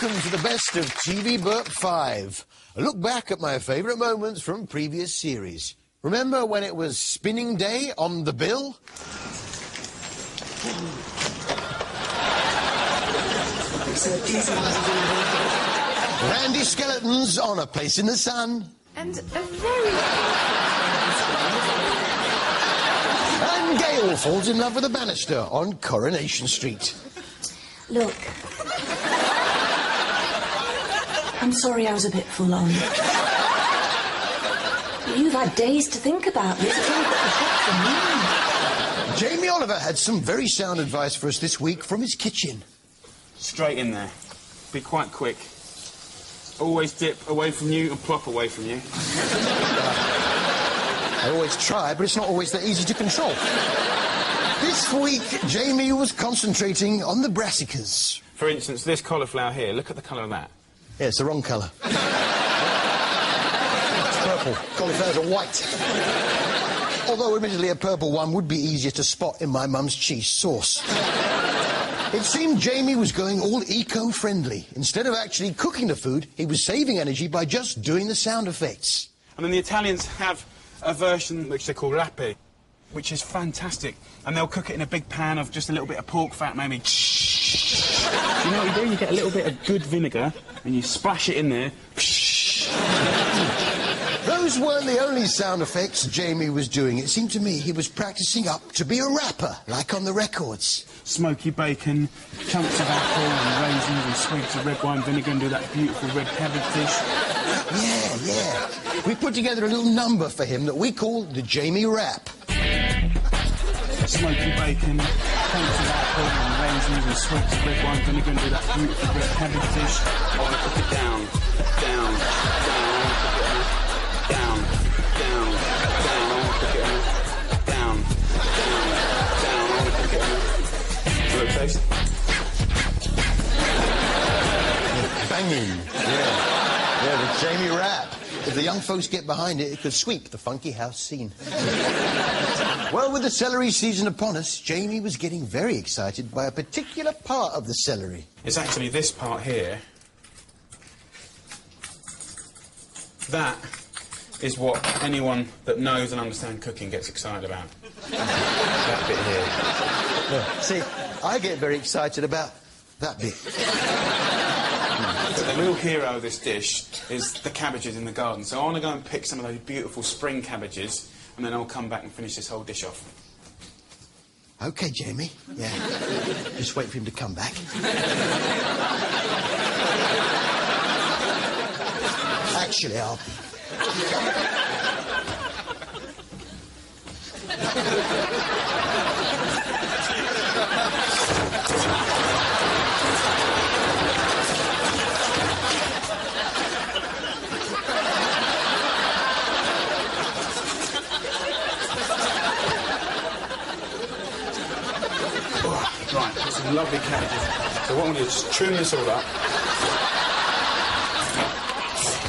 Welcome to the best of TV Burp 5. A look back at my favourite moments from previous series. Remember when it was spinning day on the bill? Randy Skeletons on A Place in the Sun. And a very... And Gail falls in love with a banister on Coronation Street. Look. I'm sorry I was a bit full on. You've had days to think about this. Jamie Oliver had some very sound advice for us this week from his kitchen. Straight in there. Be quite quick. Always dip away from you and plop away from you. I always try, but it's not always that easy to control. This week, Jamie was concentrating on the brassicas. For instance, this cauliflower here, look at the colour of that. Yeah, it's the wrong colour. It's purple. Cauliflowers are white. Although, admittedly, a purple one would be easier to spot in my mum's cheese sauce. It seemed Jamie was going all eco-friendly. Instead of actually cooking the food, he was saving energy by just doing the sound effects. And then the Italians have a version which they call rape, which is fantastic. And they'll cook it in a big pan of just a little bit of pork fat, maybe. You know what you do? You get a little bit of good vinegar and you splash it in there. Those weren't the only sound effects Jamie was doing. It seemed to me he was practising up to be a rapper, like on the records. Smoky bacon, chunks of apple and raisins and sweets of red wine vinegar and do that beautiful red cabbage dish. Yeah. We put together a little number for him that we called the Jamie Rap. Smoky bacon, chunks of apple and raisins and sweets of red wine vinegar and do that beautiful red cabbage dish. I want to cook it down, down, down, down, down, I want to cook it down, down, down, I want to cook it Will it taste? Banging. Yeah, the Jamie Rap. If the young folks get behind it, it could sweep the funky house scene. Well, with the celery season upon us, Jamie was getting very excited by a particular part of the celery. It's actually this part here. That is what anyone that knows and understands cooking gets excited about. That bit here. Yeah. See, I get very excited about that bit. The real hero of this dish is the cabbages in the garden. So I want to go and pick some of those beautiful spring cabbages, and then I'll come back and finish this whole dish off. OK, Jamie. Yeah. Just wait for him to come back. Actually, I'll... Right, got some lovely cabbages. So what I'm going to do is just trim this all up.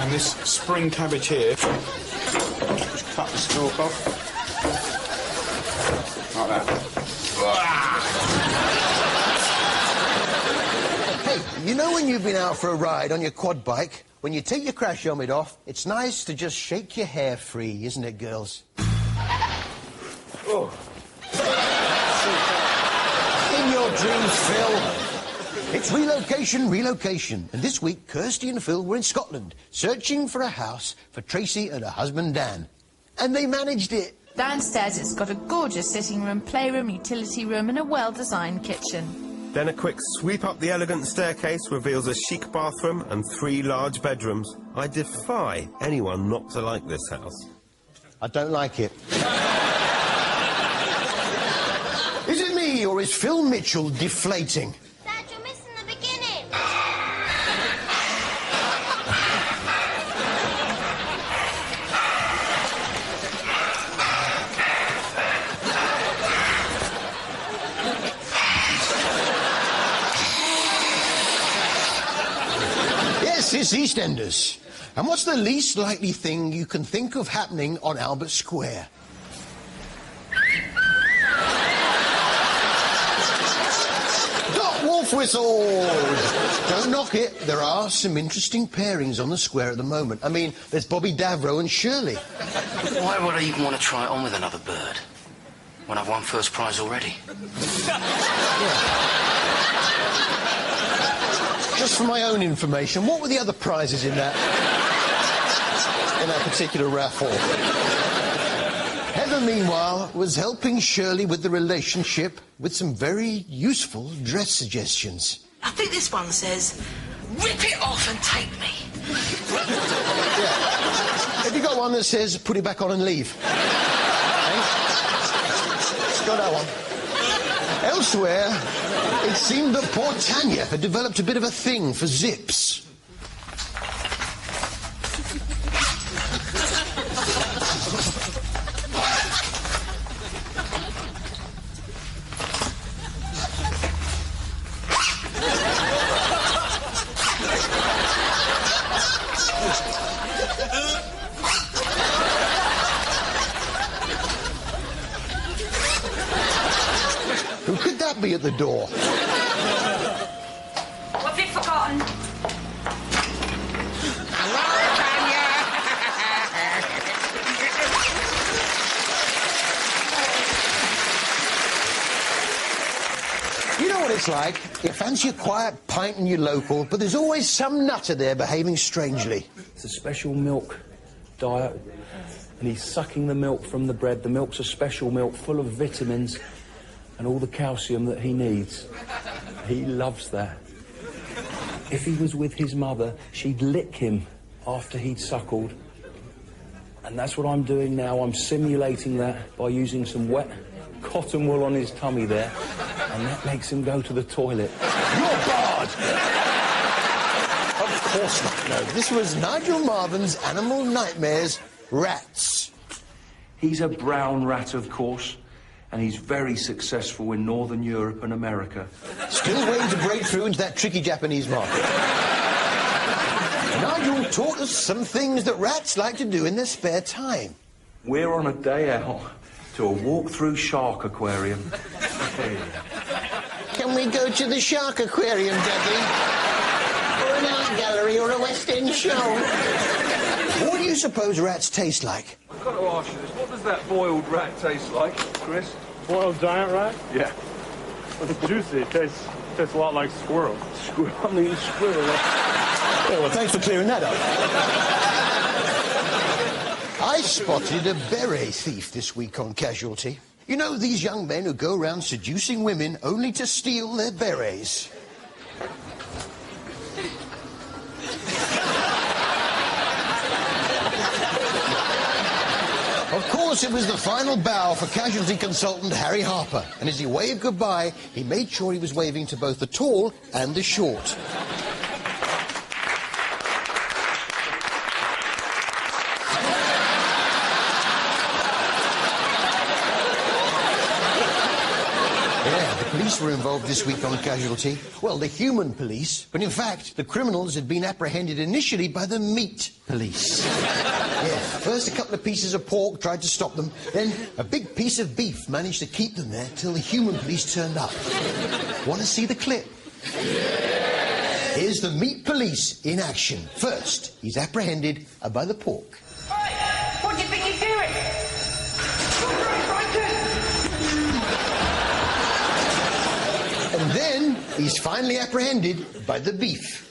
And this spring cabbage here, just cut the stalk off. Like that. Hey, you know when you've been out for a ride on your quad bike, when you take your crash helmet off, it's nice to just shake your hair free, isn't it, girls? Oh. In your dreams, Phil. It's relocation. And this week, Kirsty and Phil were in Scotland, searching for a house for Tracy and her husband, Dan. And they managed it. Downstairs, it's got a gorgeous sitting room, playroom, utility room and a well-designed kitchen. Then a quick sweep up the elegant staircase reveals a chic bathroom and 3 large bedrooms. I defy anyone not to like this house. I don't like it. Is it me, or is Phil Mitchell deflating? Dad, you're missing the beginning. Yes, it's EastEnders. And what's the least likely thing you can think of happening on Albert Square? Wolf whistles! Don't knock it. There are some interesting pairings on the square at the moment. I mean, there's Bobby Davro and Shirley. Why would I even want to try it on with another bird when I've won first prize already? Just for my own information, what were the other prizes in that particular raffle? Heather, meanwhile, was helping Shirley with the relationship with some very useful dress suggestions. I think this one says, rip it off and take me. Yeah. Have you got one that says, put it back on and leave? It's got that one. Elsewhere, it seemed that poor Tanya had developed a bit of a thing for zips. Who could that be at the door? What have you forgotten? You know what it's like? You fancy a quiet pint in your local, but there's always some nutter there behaving strangely. It's a special milk diet, and he's sucking the milk from the bread. The milk's a special milk full of vitamins and all the calcium that he needs. He loves that. If he was with his mother, she'd lick him after he'd suckled. And that's what I'm doing now. I'm simulating that by using some wet cotton wool on his tummy there, and that makes him go to the toilet. You're barred! Of course not. No, this was Nigel Marven's Animal Nightmares, rats. He's a brown rat, of course, and he's very successful in Northern Europe and America. Still waiting to break through into that tricky Japanese market. Nigel taught us some things that rats like to do in their spare time. We're on a day out to a walk-through shark aquarium. Can we go to the shark aquarium, Dudley? Or an art gallery or a West End show? What do you suppose rats taste like? I've got to ask you this. What does that boiled rat taste like, Chris? Boiled giant rat? Yeah. Well, it's juicy. It tastes a lot like squirrel. Squirrel? I mean, squirrel. Yeah, well, thanks for clearing that up. I spotted a beret thief this week on Casualty. You know, these young men who go around seducing women only to steal their berets. Of course, it was the final bow for Casualty consultant Harry Harper, and as he waved goodbye, he made sure he was waving to both the tall and the short. Police were involved this week on Casualty. Well, the human police, but in fact, the criminals had been apprehended initially by the meat police. Yeah, first a couple of pieces of pork tried to stop them, then a big piece of beef managed to keep them there till the human police turned up. Want to see the clip? Here's the meat police in action. First, he's apprehended by the pork. Hey, what do you think you're doing? And then he's finally apprehended by the beef.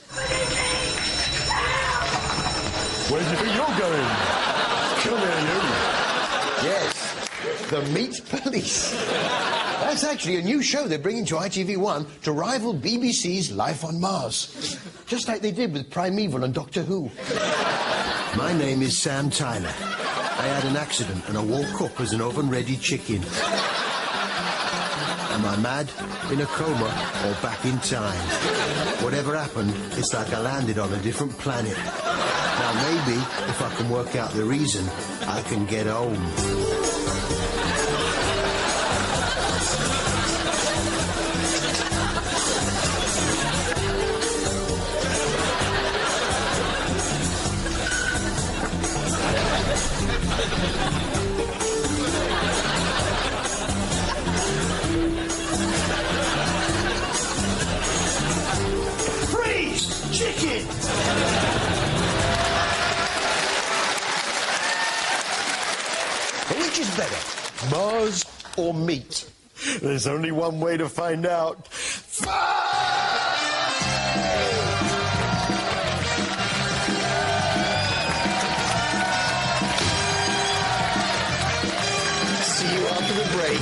Where do you think you're going? Come here, you. Yes, the meat police. That's actually a new show they're bringing to ITV1 to rival BBC's Life on Mars. Just like they did with Primeval and Doctor Who. My name is Sam Tyler. I had an accident and I woke up as an oven-ready chicken. Am I mad, in a coma, or back in time? Whatever happened, it's like I landed on a different planet. Now maybe, if I can work out the reason, I can get home. potatoes or meat? There's only one way to find out. See you after the break.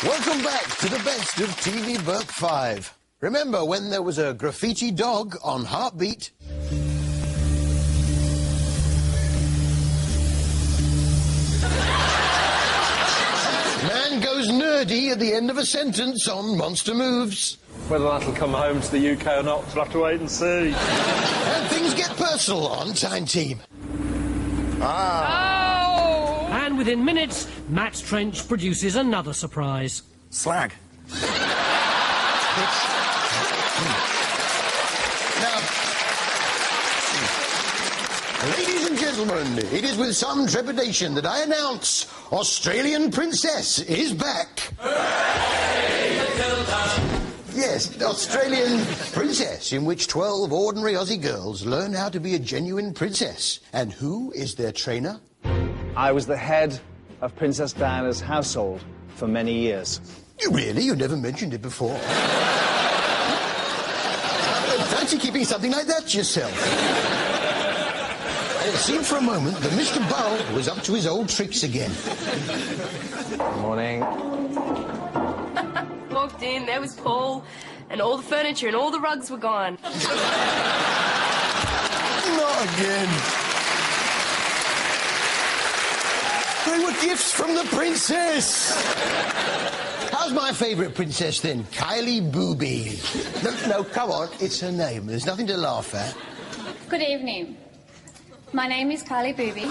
Welcome back to the best of TV Burp 5. Remember when there was a graffiti dog on Heartbeat? Man goes nerdy at the end of a sentence on Monster Moves. Whether that'll come home to the UK or not, we'll have to wait and see. And things get personal on Time Team. And within minutes, Matt Trench produces another surprise. Slag. Now, ladies and gentlemen, it is with some trepidation that I announce Australian Princess is back. Yes, Australian Princess, in which 12 ordinary Aussie girls learn how to be a genuine princess. And who is their trainer? I was the head of Princess Diana's household for many years. You really? You never mentioned it before. Fancy keeping something like that to yourself. And it seemed for a moment that Mr. Burrell was up to his old tricks again. Good morning. Walked in, there was Paul, and all the furniture and all the rugs were gone. Not again. They were gifts from the princess. How's my favourite princess, then? Kylie Booby. No, come on. It's her name. There's nothing to laugh at. Good evening. My name is Kylie Booby.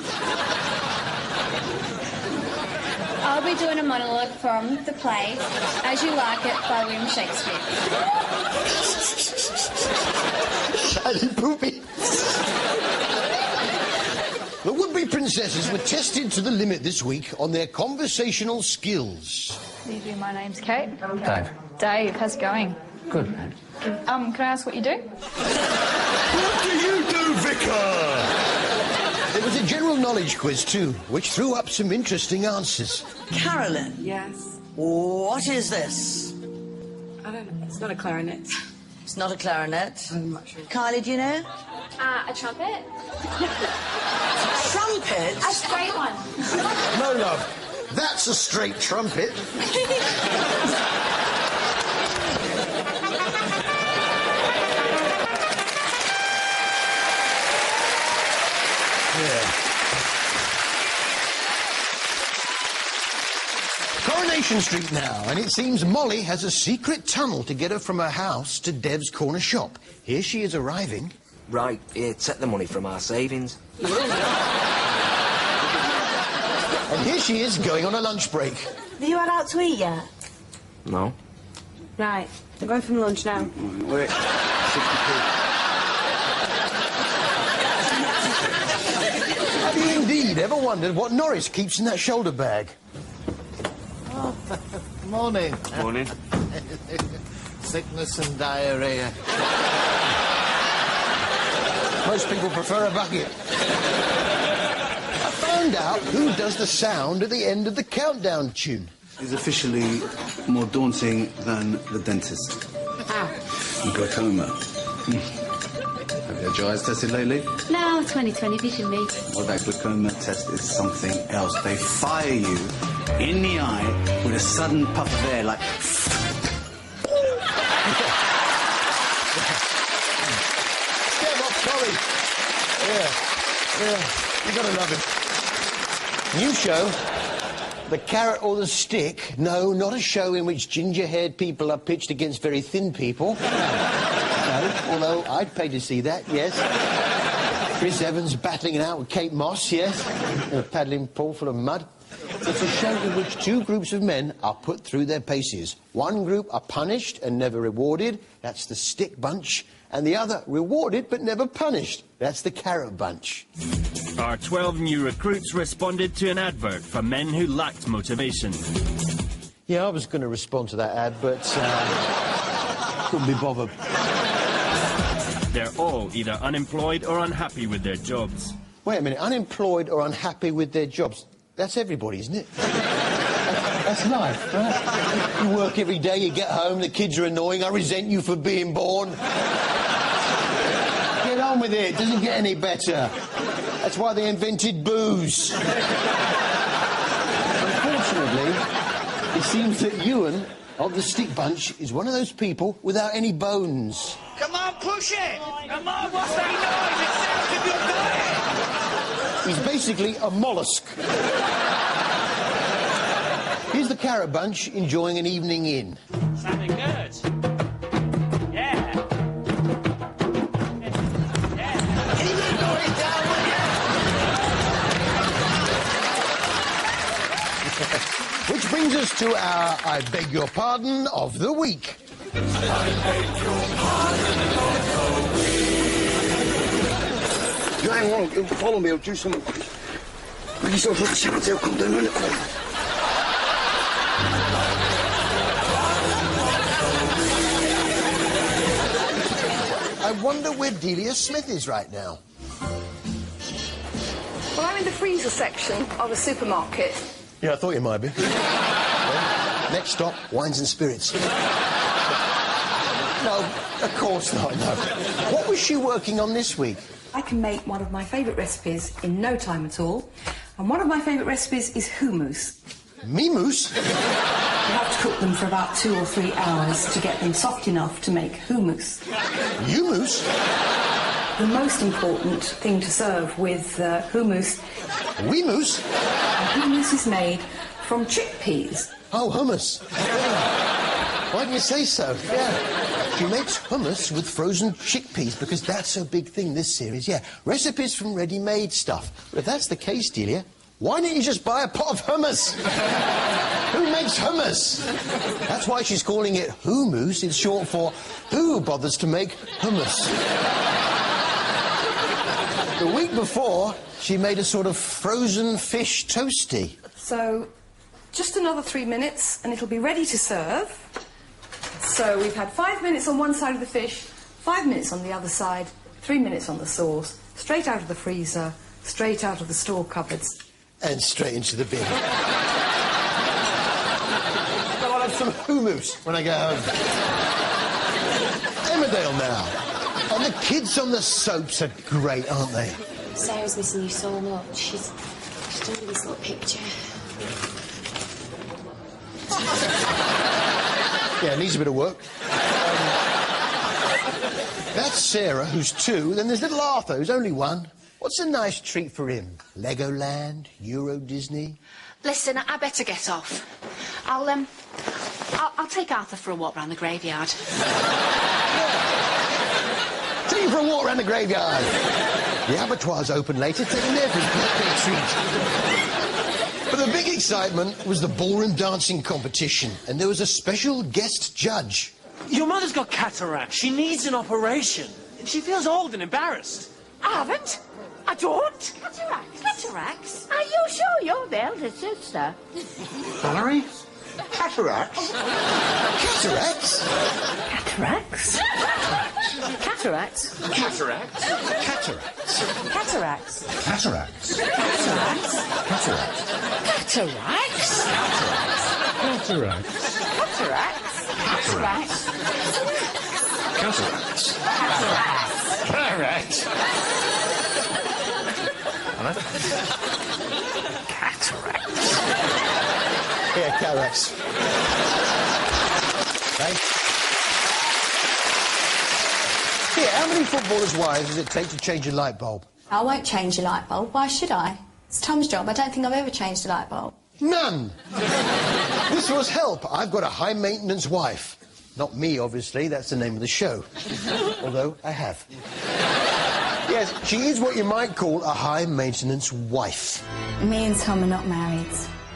I'll be doing a monologue from the play As You Like It by William Shakespeare. Kylie Booby. The would-be princesses were tested to the limit this week on their conversational skills. My name's Kate. Dave. Dave, how's it going? Good, man. Can I ask what you do? What do you do, Vicar? There was a general knowledge quiz, too, which threw up some interesting answers. Carolyn. Yes? What is this? I don't know. It's not a clarinet. It's not a clarinet. I'm not sure. Kylie, do you know? A trumpet? Trumpet? A straight one. No, love. That's a straight trumpet. Coronation Street now, and it seems Molly has a secret tunnel to get her from her house to Dev's corner shop. Here she is arriving. Right, here, take the money from our savings. And here she is going on a lunch break. Have you had out to eat yet? No. Right. I'm going for lunch now. Wait. 60p. Have you indeed ever wondered what Norris keeps in that shoulder bag? Morning. Morning. Sickness and diarrhea. Most people prefer a bucket. I found out who does the sound at the end of the countdown tune. Is officially more daunting than the dentist. Ah. Glaucoma. Have you had your eyes tested lately? No, 20/20 vision me. Well, that glaucoma test is something else. They fire you in the eye with a sudden puff of air, like... Get off, Collie. Yeah. You gotta love it. New show. The Carrot or the Stick. No, not a show in which ginger-haired people are pitched against very thin people. No, although I'd pay to see that, yes. Chris Evans battling it out with Kate Moss, yes. And a paddling pool full of mud. It's a show in which two groups of men are put through their paces. One group are punished and never rewarded. That's the Stick Bunch. And the other rewarded but never punished. That's the Carrot Bunch. Our 12 new recruits responded to an advert for men who lacked motivation. Yeah, I was going to respond to that ad, but couldn't be bothered. They're all either unemployed or unhappy with their jobs. Wait a minute, unemployed or unhappy with their jobs? That's everybody, isn't it? That's life, right? You work every day, you get home, the kids are annoying, I resent you for being born. Get on with it, it doesn't get any better. That's why they invented booze. Unfortunately, it seems that Ewan of the Stick Bunch is one of those people without any bones. Come on, push it! Come on, what's that noise? It sounds like you're dying! He's basically a mollusk. Here's the Carrot Bunch enjoying an evening in. Sounding good. Yeah. Keep the noise down, will you? Which brings us to our I beg your pardon of the week. I beg your pardon of the week. You hang on, you'll follow me, I'll do some... Put yourself up the second, I'll come down in the corner. I wonder where Delia Smith is right now. Well, I'm in the freezer section of a supermarket. Yeah, I thought you might be. Well, next stop, wines and spirits. No, of course not, no. What was she working on this week? I can make one of my favourite recipes in no time at all. And one of my favourite recipes is hummus. Me mousse? You have to cook them for about 2 or 3 hours to get them soft enough to make hummus. You mousse? The most important thing to serve with hummus... We mousse? Hummus is made from chickpeas. Oh, hummus. Yeah. Why didn't you say so? Yeah. She makes hummus with frozen chickpeas because that's her big thing this series, yeah. Recipes from ready-made stuff. But if that's the case, Delia, why didn't you just buy a pot of hummus? Who makes hummus? That's why she's calling it hummus. It's short for who bothers to make hummus. The week before, she made a sort of frozen fish toasty. So, just another 3 minutes and it'll be ready to serve. So we've had 5 minutes on one side of the fish, 5 minutes on the other side, 3 minutes on the sauce, straight out of the freezer, straight out of the store cupboards. And straight into the bin. Well, I'll have some hummus when I get home. Emmerdale now. And the kids on the soaps are great, aren't they? Sarah's missing you so much. She's done this little picture. Yeah, it needs a bit of work. That's Sarah, who's 2. Then there's little Arthur, who's only 1. What's a nice treat for him? Legoland? Euro Disney? Listen, I better get off. I'll take Arthur for a walk round the graveyard. Take him for a walk around the graveyard. The abattoir's open later. Take him there for his birthday treat. But the big excitement was the ballroom dancing competition, and there was a special guest judge. Your mother's got cataracts. She needs an operation. She feels old and embarrassed. I haven't. I don't. Cataracts? Cataracts? Are you sure you're the elder sister? Valerie? Cataracts? Cataracts? Cataracts? Cataracts? Cataracts? Cataracts? Cataracts? Cataracts? Cataracts? Cataracts? Cataracts? Cataracts? Cataracts? Cataracts? Cataracts? Cataracts? Yeah, cataracts. Right? Here, how many footballers' wives does it take to change a light bulb? I won't change a light bulb. Why should I? It's Tom's job. I don't think I've ever changed a light bulb. None! This was help. I've got a high-maintenance wife. Not me, obviously. That's the name of the show. Although, I have. Yes, she is what you might call a high-maintenance wife. Me and Tom are not married.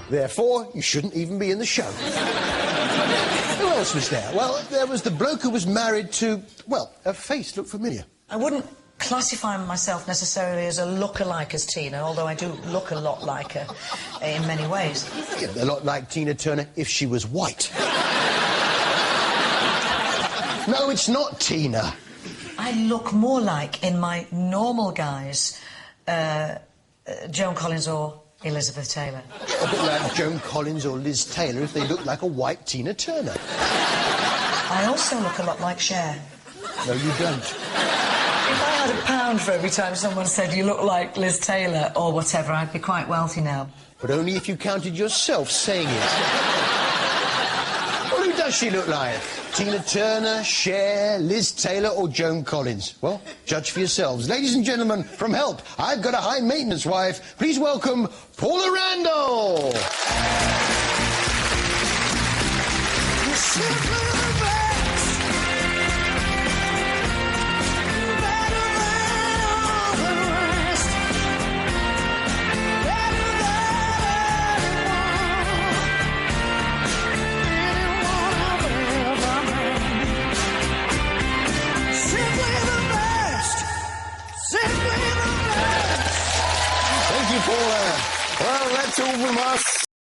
Therefore, you shouldn't even be in the show. Who else was there? Well, there was the bloke who was married to... Well, her face looked familiar. I wouldn't classify myself necessarily as a look-alike as Tina, although I do look a lot like her in many ways. Yeah, a lot like Tina Turner if she was white. No, it's not Tina. I look more like, in my normal guise, Joan Collins or Elizabeth Taylor. A bit like Joan Collins or Liz Taylor if they looked like a white Tina Turner. I also look a lot like Cher. No, you don't. If I had £1 for every time someone said you look like Liz Taylor or whatever, I'd be quite wealthy now. But only if you counted yourself saying it. Well, who does she look like? Tina Turner, Cher, Liz Taylor or Joan Collins? Well, judge for yourselves. Ladies and gentlemen, from Help, I've Got a High-Maintenance Wife. Please welcome Paula Randall. Well, that's all from us.